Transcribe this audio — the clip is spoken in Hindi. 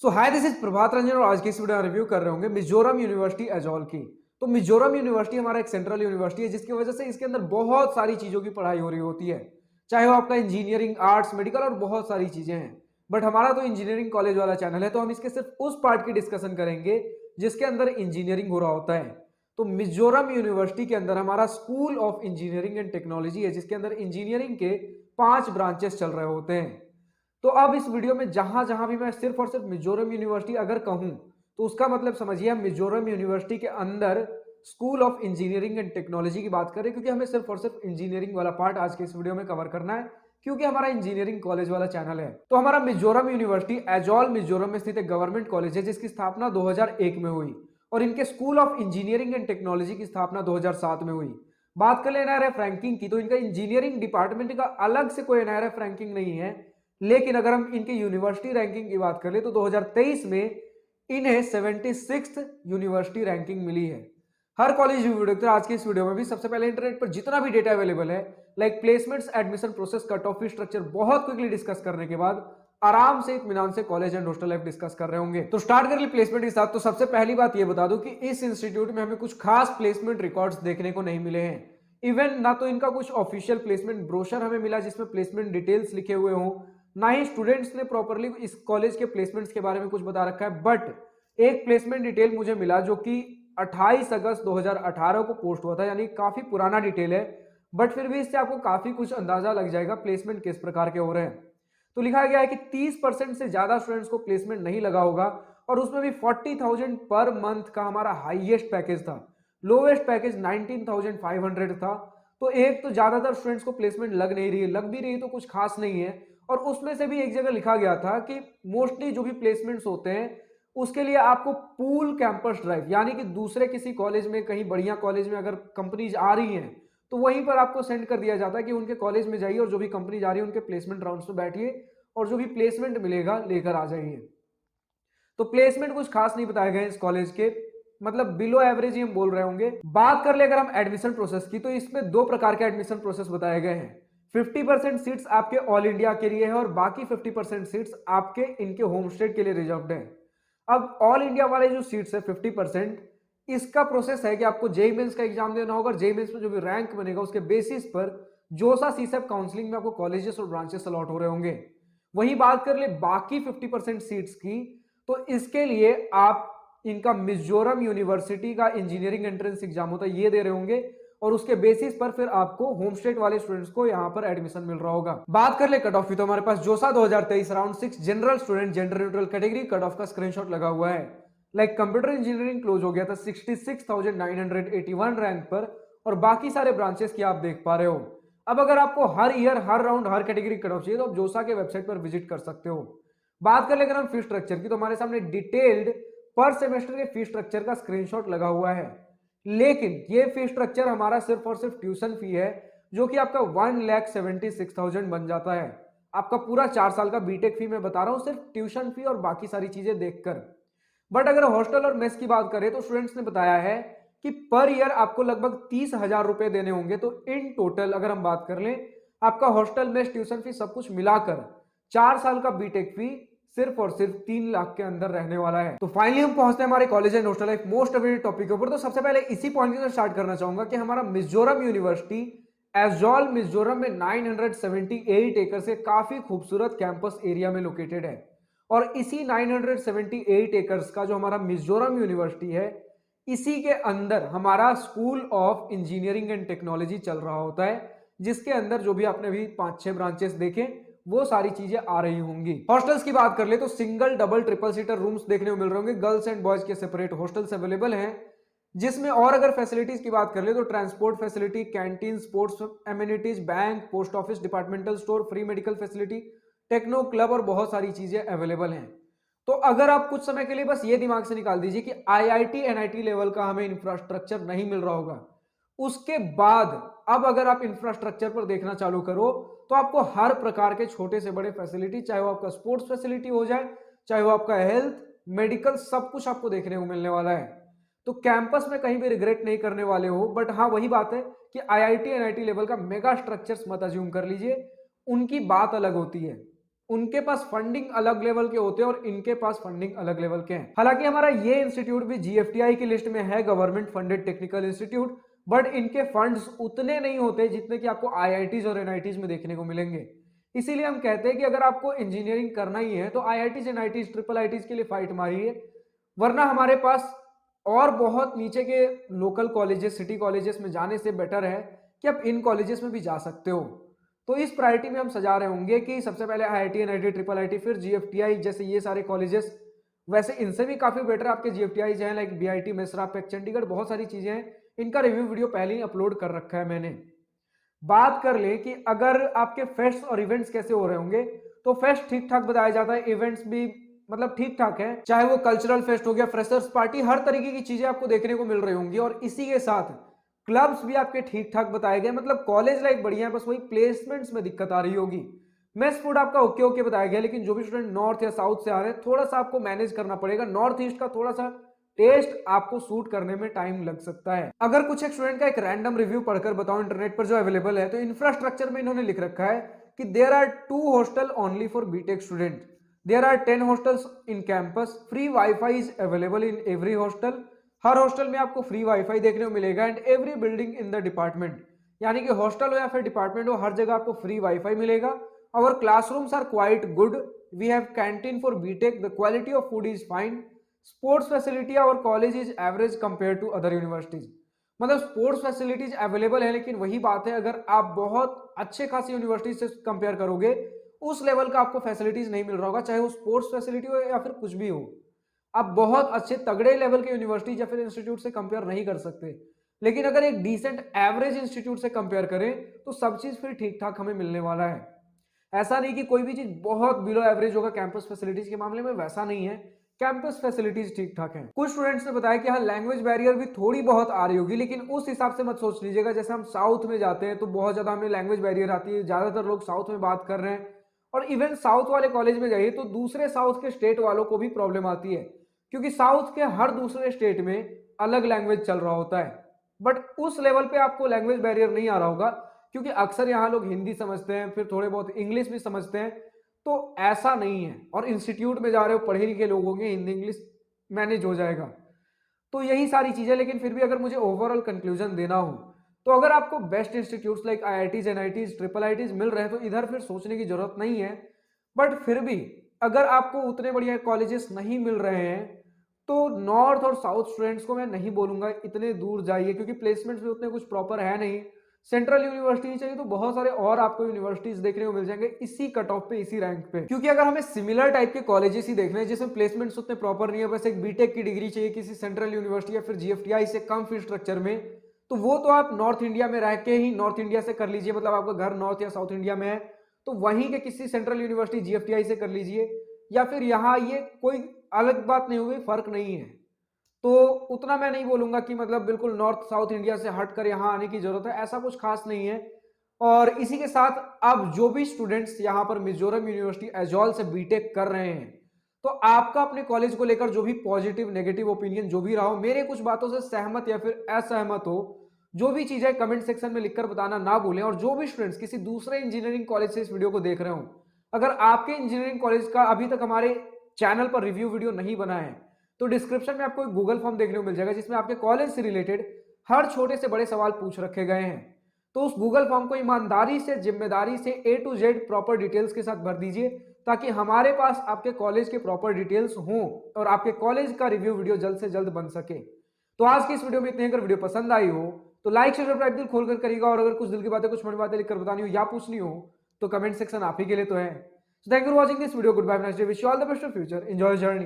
So hi, this is Prabhat Ranjan और आज की इस वीडियो में रिव्यू कर रहे होंगे मिजोरम यूनिवर्सिटी एजॉल की। तो मिजोरम यूनिवर्सिटी हमारा एक सेंट्रल यूनिवर्सिटी है जिसकी वजह से इसके अंदर बहुत सारी चीजों की पढ़ाई हो रही होती है, चाहे वो आपका इंजीनियरिंग, आर्ट्स, मेडिकल और बहुत सारी चीजें हैं। बट हमारा तो इंजीनियरिंग कॉलेज वाला चैनल है, तो हम इसके सिर्फ उस पार्ट की डिस्कशन करेंगे जिसके अंदर इंजीनियरिंग हो रहा होता है। तो मिजोरम यूनिवर्सिटी के अंदर हमारा school of engineering and technology है जिसके अंदर इंजीनियरिंग के 5 ब्रांचेस चल रहे होते हैं। तो अब इस वीडियो में जहां जहां भी मैं सिर्फ और सिर्फ मिजोरम यूनिवर्सिटी अगर कहूं तो उसका मतलब समझिए हम मिजोरम यूनिवर्सिटी के अंदर school of engineering and technology की बात करें, क्योंकि हमें सिर्फ और सिर्फ इंजीनियरिंग वाला पार्ट आज के इस वीडियो में कवर करना है, क्योंकि हमारा इंजीनियरिंग कॉलेज वाला चैनल है। तो हमारा मिजोरम यूनिवर्सिटी एजॉल मिजोरम में स्थित एक गवर्नमेंट कॉलेज है जिसकी स्थापना 2001 में हुई और इनके school of engineering and technology की स्थापना 2007 में हुई। बात कर ले एनआरएफ रैंकिंग की, तो इनका इंजीनियरिंग डिपार्टमेंट का अलग से कोई एनआरएफ रैंकिंग नहीं है, लेकिन अगर हम इनकी यूनिवर्सिटी रैंकिंग की बात कर ले तो 2023 में इन्हें 76th यूनिवर्सिटी रैंकिंग मिली है। हर कॉलेज वीडियो देखते हैं, आज की इस वीडियो में भी सबसे पहले इंटरनेट पर जितना भी डेटा अवेलेबल है, like placements, admission process, cut off fee structure, बहुत क्विकली डिस्कस करने के बाद आराम से इत्मीनान से college and hostel life discuss कर रहे होंगे। तो स्टार्ट कर ले प्लेसमेंट के साथ। तो सबसे पहली बात ये बता दूं कि इस इंस्टीट्यूट में हमें कुछ खास प्लेसमेंट रिकॉर्ड्स देखने को नहीं मिले हैं। इवन ना तो इनका कुछ ऑफिशियल प्लेसमेंट ब्रोशर हमें मिला जिसमें प्लेसमेंट डिटेल्स लिखे हुए हों, ना ही स्टूडेंट्स ने प्रॉपर्ली इस कॉलेज के प्लेसमेंट्स के बारे में कुछ बता रखा है। बट एक प्लेसमेंट डिटेल मुझे मिला जो कि 28 अगस्त 2018 को पोस्ट हुआ था, यानी काफी पुराना डिटेल है, बट फिर भी इससे आपको काफी कुछ अंदाजा लग जाएगा प्लेसमेंट किस प्रकार के हो रहे हैं। तो लिखा गया है कि 30% से ज्यादा स्टूडेंट्स को प्लेसमेंट नहीं लगा होगा और उसमें भी 40,000 पर मंथ का हमारा हाईएस्ट पैकेज था। लोवेस्ट पैकेज 19,500 था। तो एक तो ज्यादातर स्टूडेंट्स को प्लेसमेंट लग नहीं रही है, लग भी रही है तो कुछ खास नहीं है। और उसमें से भी एक जगह लिखा गया था कि मोस्टली जो भी प्लेसमेंट्स होते हैं उसके लिए आपको पूल कैंपस ड्राइव, यानी कि दूसरे किसी कॉलेज में, कहीं बढ़िया कॉलेज में अगर कंपनीज आ रही हैं तो वहीं पर आपको सेंड कर दिया जाता है कि उनके कॉलेज में जाइए और जो भी कंपनी जा रही है उनके प्लेसमेंट राउंड्स में बैठिए और जो भी प्लेसमेंट मिलेगा लेकर आ जाइए। तो प्लेसमेंट कुछ खास नहीं बताए गए इस कॉलेज के, मतलब बिलो एवरेज ही हम बोल रहे होंगे। बात कर ले अगर हम एडमिशन प्रोसेस की, तो इसमें दो प्रकार के एडमिशन प्रोसेस बताए गए हैं। 50% सीट्स आपके ऑल इंडिया के लिए है और बाकी 50% सीट्स आपके इनके होम स्टेट के लिए रिजर्व्ड है। अब ऑल इंडिया वाले जो सीट्स है 50%, इसका प्रोसेस है कि आपको जेई मेंस का एग्जाम देना होगा और जेई मेंस में जो भी रैंक बनेगा उसके बेसिस पर जोसा सीसेप काउंसलिंग में आपको कॉलेजेस और ब्रांचेस अलॉट हो रहे होंगे। वही बात कर ले बाकी 50% सीट्स की, तो इसके लिए आप इनका मिजोरम यूनिवर्सिटी का इंजीनियरिंग एंट्रेंस एग्जाम होता है ये दे रहे होंगे और उसके बेसिस पर फिर आपको होम स्टेट वाले स्टूडेंट्स को यहां पर एडमिशन मिल रहा होगा। बात कर ले कट ऑफ की, तो हमारे पास जोसा 2023 round 6 general student gender neutral category cut off का स्क्रीनशॉट लगा हुआ है। लाइक कंप्यूटर इंजीनियरिंग क्लोज हो गया था 66,981 रैंक पर और बाकी सारे ब्रांचेस की आप देख पा रहे हो। अब अगर आपको हर ईयर, हर राउंड, हर कैटेगरी कट ऑफ चाहिए तो आप जोसा के वेबसाइट पर विजिट कर सकते हो। बात कर ले अगर हम फी स्ट्रक्चर की, तो हमारे सामने डिटेल्ड पर सेमेस्टर के फी स्ट्रक्चर का स्क्रीनशॉट लगा हुआ है, लेकिन ये फी स्ट्रक्चर हमारा सिर्फ और सिर्फ ट्यूशन फी है जो कि आपका 1,76,000 बन जाता है। आपका पूरा 4 साल का बीटेक फी मैं बता रहा हूं सिर्फ ट्यूशन फी और बाकी सारी चीजें देखकर। बट अगर हॉस्टल और मेस की बात करें तो स्टूडेंट्स ने बताया है कि पर ईयर आपको लगभग 30,000 रुपए देने होंगे। तो इन टोटल अगर हम बात कर लें, आपका हॉस्टल, मेस, ट्यूशन फी सब कुछ मिलाकर 4 साल का बीटेक फी सिर्फ और सिर्फ 3 लाख के अंदर रहने वाला है। तो फाइनली हम पहुंचते हैं हमारे college and hostel life most awaited topic के ऊपर। तो सबसे पहले इसी पॉइंट से स्टार्ट करना चाहूंगा कि हमारा मिजोरम यूनिवर्सिटी एजॉल मिजोरम में 978 एकड़ से काफी खूबसूरत कैंपस एरिया में लोकेटेड है और इसी 978 एकर्स का जो हमारा मिजोरम यूनिवर्सिटी है, इसी के अंदर हमारा school of engineering and technology चल रहा होता है, जिसके अंदर जो भी आपने अभी 5-6 ब्रांचेस देखे वो सारी चीजें आ रही होंगी। हॉस्टल्स की बात कर ले तो single, double, triple seater rooms देखने को मिल रहे होंगे। गर्ल्स एंड बॉयज के सेपरेट हॉस्टल्स अवेलेबल हैं, जिसमें और अगर फैसिलिटीज की बात कर ले तो transport facility, canteen, sports amenities, bank, post office, departmental store, free medical facility, techno club और बहुत सारी चीजें अवेलेबल हैं। तो अगर आप कुछ समय के लिए बस ये दिमाग से निकाल दीजिए कि आईआईटी, एनआईटी लेवल का हमें इंफ्रास्ट्रक्चर नहीं मिल रहा होगा, उसके बाद अब अगर आप इंफ्रास्ट्रक्चर पर देखना चालू करो तो आपको हर प्रकार के छोटे से बड़े फैसिलिटी, चाहे वो आपका स्पोर्ट्स फैसिलिटी हो जाए, चाहे वो आपका हेल्थ, मेडिकल, सब कुछ आपको देखने को मिलने वाला है। तो कैंपस में कहीं भी रिग्रेट नहीं करने वाले हो। बट हाँ, वही बात है कि आईआईटी, एनआईटी लेवल का मेगा स्ट्रक्चर्स मत अज्यूम कर लीजिए, उनकी बात अलग होती है। उनके पास फंडिंग अलग लेवल के होते हैं और इनके पास फंडिंग अलग लेवल के हैं। हालांकि हमारा ये इंस्टीट्यूट भी जीएफटीआई की लिस्ट में है, government funded technical institute, but इनके फंड्स उतने नहीं होते जितने कि आपको आईआईटीज और एनआईटीज में देखने को मिलेंगे। इसीलिए हम कहते हैं कि अगर आपको इंजीनियरिंग करना ही है तो आईआईटीज, एनआईटीज, ट्रिपल आईटीज के लिए फाइट मारिए, वरना हमारे पास और बहुत नीचे के लोकल कॉलेजेस, सिटी कॉलेजेस में जाने से बेटर है कि आप इन कॉलेजेस में भी जा सकते हो। तो इस प्रायोरिटी में हम सजा रहे होंगे कि सबसे पहले आईआईटी, एनआईटी, ट्रिपल आईटी, फिर जीएफटीआई जैसे ये सारे कॉलेजेस। वैसे इनसे भी काफी बेटर आपके जीएफटीआई हैं, like BIT, Mesra, pack, Chandigarh, बहुत सारी चीजें हैं। इनका रिव्यू वीडियो पहले ही अपलोड कर रखा है मैंने। बात कर ले कि अगर आपके फेस्ट और इवेंट्स कैसे हो रहे होंगे, तो फेस्ट ठीक ठाक बताया जाता है, इवेंट्स भी मतलब ठीक ठाक है, चाहे वो कल्चरल फेस्ट हो गया, फ्रेशर्स पार्टी, हर तरीके की चीजें आपको देखने को मिल रही होंगी। और इसी के साथ क्लब्स भी आपके ठीक ठाक बताए गए, मतलब कॉलेज लाइफ बढ़िया है, बस वही प्लेसमेंट्स में दिक्कत आ रही होगी। मेस फूड आपका ओके ओके बताया गया, लेकिन जो भी स्टूडेंट नॉर्थ या साउथ से आ रहे हैं, थोड़ा सा आपको मैनेज करना पड़ेगा। नॉर्थ ईस्ट का थोड़ा सा टेस्ट आपको सूट करने में टाइम लग सकता है। अगर कुछ एक स्टूडेंट का एक रैंडम रिव्यू पढ़कर बताऊं इंटरनेट पर जो अवेलेबल है, तो इंफ्रास्ट्रक्चर में इन्होंने लिख रखा है कि there are 2 hostel only for BTech student, there are 10 hostels in campus, free wifi is available in every hostel, हर हॉस्टल में आपको फ्री वाईफाई देखने को मिलेगा, and every building in the department, यानी कि हॉस्टल हो या फिर डिपार्टमेंट हो, हर जगह आपको फ्री वाईफाई मिलेगा। और classrooms are quite good, we have canteen for BTech, the quality of food is fine, sports facility और college is average compare to other universities. मतलब स्पोर्ट्स फैसिलिटीज अवेलेबल है, लेकिन वही बात है, अगर आप बहुत अच्छे खासी यूनिवर्सिटी से कंपेयर करोगे, उस लेवल का आपको फैसिलिटीज नहीं मिल रहा होगा, चाहे वो स्पोर्ट्स फैसिलिटी हो या फिर कुछ भी हो। आप बहुत अच्छे तगड़े लेवल के यूनिवर्सिटी या फिर इंस्टीट्यूट से कंपेयर नहीं कर सकते, लेकिन अगर एक डिसेंट एवरेज इंस्टीट्यूट से कंपेयर करें तो सब चीज फिर ठीक ठाक हमें मिलने वाला है। ऐसा नहीं कि कोई भी चीज बहुत बिलो एवरेज होगा कैंपस फैसिलिटीज के मामले में, वैसा नहीं है, कैंपस फैसिलिटीज ठीक ठाक हैं। कुछ स्टूडेंट्स ने बताया कि हाँ लैंग्वेज बैरियर भी थोड़ी बहुत आ रही होगी, लेकिन उस हिसाब से मत सोच लीजिएगा। जैसे हम साउथ में जाते हैं तो बहुत ज्यादा हमें लैंग्वेज बैरियर आती है, ज्यादातर लोग साउथ में बात कर रहे हैं, और इवन साउथ वाले कॉलेज में जाइए तो दूसरे साउथ के स्टेट वालों को भी प्रॉब्लम आती है, क्योंकि साउथ के हर दूसरे स्टेट में अलग लैंग्वेज चल रहा होता है। बट उस लेवल पे आपको लैंग्वेज बैरियर नहीं आ रहा होगा, क्योंकि अक्सर यहाँ लोग हिंदी समझते हैं, फिर थोड़े बहुत इंग्लिश भी समझते हैं, तो ऐसा नहीं है। और इंस्टीट्यूट में जा रहे हो, पढ़े लिखे लोग होंगे, हिंदी इंग्लिश मैनेज हो जाएगा। तो यही सारी चीजें, लेकिन फिर भी अगर मुझे ओवरऑल कंक्लूजन देना हो, तो अगर आपको best institutes like IITs, NITs, triple ITs मिल रहे हैं तो इधर फिर सोचने की जरूरत नहीं है। बट फिर भी अगर आपको उतने बढ़िया कॉलेजेस नहीं मिल रहे हैं, तो नॉर्थ और साउथ स्टूडेंट्स को मैं नहीं बोलूंगा इतने दूर जाइए, क्योंकि प्लेसमेंट्स भी उतने कुछ प्रॉपर है नहीं। सेंट्रल यूनिवर्सिटी चाहिए तो बहुत सारे और आपको यूनिवर्सिटीज देखने को मिल जाएंगे इसी कट ऑफ पे, इसी रैंक पे। क्योंकि अगर हमें सिमिलर टाइप के कॉलेजेस ही देखने हैं जिसमें प्लेसमेंट्स उतने प्रॉपर नहीं है, बस एक बीटेक की डिग्री चाहिए किसी सेंट्रल यूनिवर्सिटी या फिर जीएफटीआई से कम फीस स्ट्रक्चर में, तो वो तो आप नॉर्थ इंडिया में रह के ही नॉर्थ इंडिया से कर लीजिए, मतलब आपका घर नॉर्थ या साउथ इंडिया में है तो वहीं के किसी सेंट्रल यूनिवर्सिटी जीएफटीआई से कर लीजिए, या फिर यहाँ ये कोई अलग बात नहीं हुई, फर्क नहीं है। तो उतना मैं नहीं बोलूंगा कि मतलब बिल्कुल नॉर्थ साउथ इंडिया से हटकर यहाँ आने की जरूरत है, ऐसा कुछ खास नहीं है। और इसी के साथ अब जो भी स्टूडेंट्स यहाँ पर मिजोरम यूनिवर्सिटी एजॉल से बीटेक कर रहे हैं, तो आपका अपने कॉलेज को लेकर जो भी पॉजिटिव नेगेटिव ओपिनियन जो भी रहा हो, मेरे कुछ बातों से सहमत या फिर असहमत हो, जो भी चीजें कमेंट सेक्शन में लिखकर बताना ना भूलें। और जो भी स्टूडेंट्स किसी दूसरे इंजीनियरिंग कॉलेज से इस वीडियो को देख रहे हो, अगर आपके इंजीनियरिंग कॉलेज का अभी तक हमारे चैनल पर रिव्यू वीडियो नहीं बना है, तो डिस्क्रिप्शन में आपको एक गूगल फॉर्म देखने को मिल जाएगा जिसमें आपके कॉलेज से रिलेटेड हर छोटे से बड़े सवाल पूछ रखे गए हैं। तो उस गूगल फॉर्म को ईमानदारी से, जिम्मेदारी से A to Z proper details के साथ भर दीजिए, ताकि हमारे पास आपके कॉलेज के प्रॉपर डिटेल्स हों और आपके कॉलेज का रिव्यू वीडियो जल्द से जल्द बन सके। तो आज की इस वीडियो में इतने, अगर वीडियो पसंद आई हो तो लाइक शेयर सब्सक्राइब दिल खोलकर करिएगा, और अगर कुछ दिल की बातें, कुछ मन बातें लिखकर बतानी हो या पूछनी हो तो कमेंट सेक्शन आप ही के लिए तो है। Thank you for watching this video, goodbye, nice day, wish you all the best of future, enjoy journey.